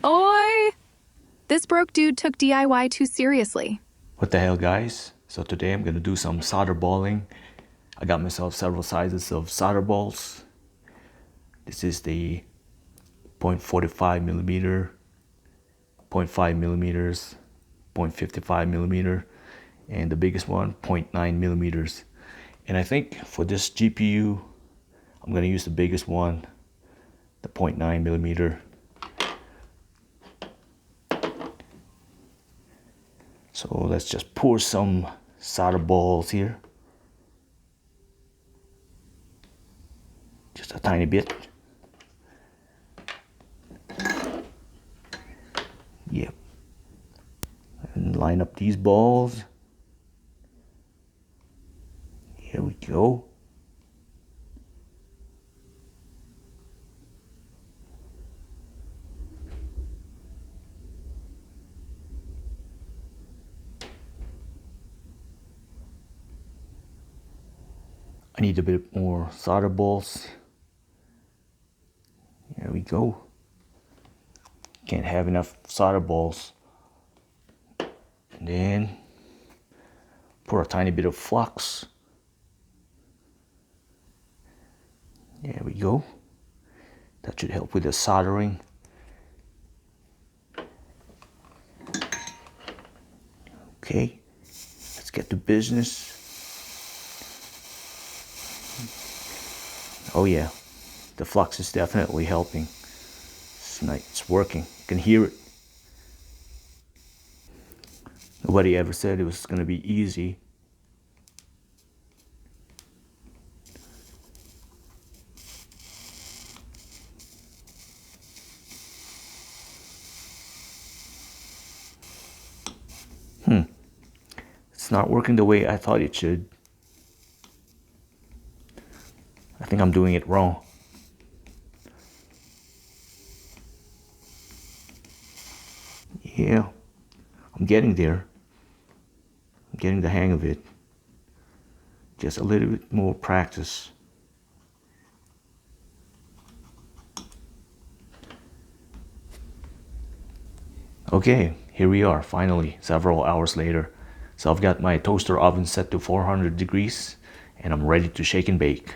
Oi! This broke dude took DIY too seriously. What the hell, guys? So today I'm gonna do some solder balling. I got myself several sizes of solder balls. This is the 0.45 millimeter, 0.5 millimeters, 0.55 millimeter, and the biggest one, 0.9 millimeters. And I think for this GPU, I'm gonna use the biggest one, the 0.9 millimeter. So let's just pour some solder balls here. Just a tiny bit. Yep. And line up these balls. Here we go. I need a bit more solder balls. There we go. Can't have enough solder balls. And then pour a tiny bit of flux. There we go. That should help with the soldering. Okay, let's get to business. Oh yeah, the flux is definitely helping. It's nice, it's working. You can hear it. Nobody ever said it was gonna be easy. It's not working the way I thought it should. I think I'm doing it wrong. Yeah, I'm getting there. I'm getting the hang of it. Just a little bit more practice. Okay, here we are, finally, several hours later. So I've got my toaster oven set to 400 degrees and I'm ready to shake and bake.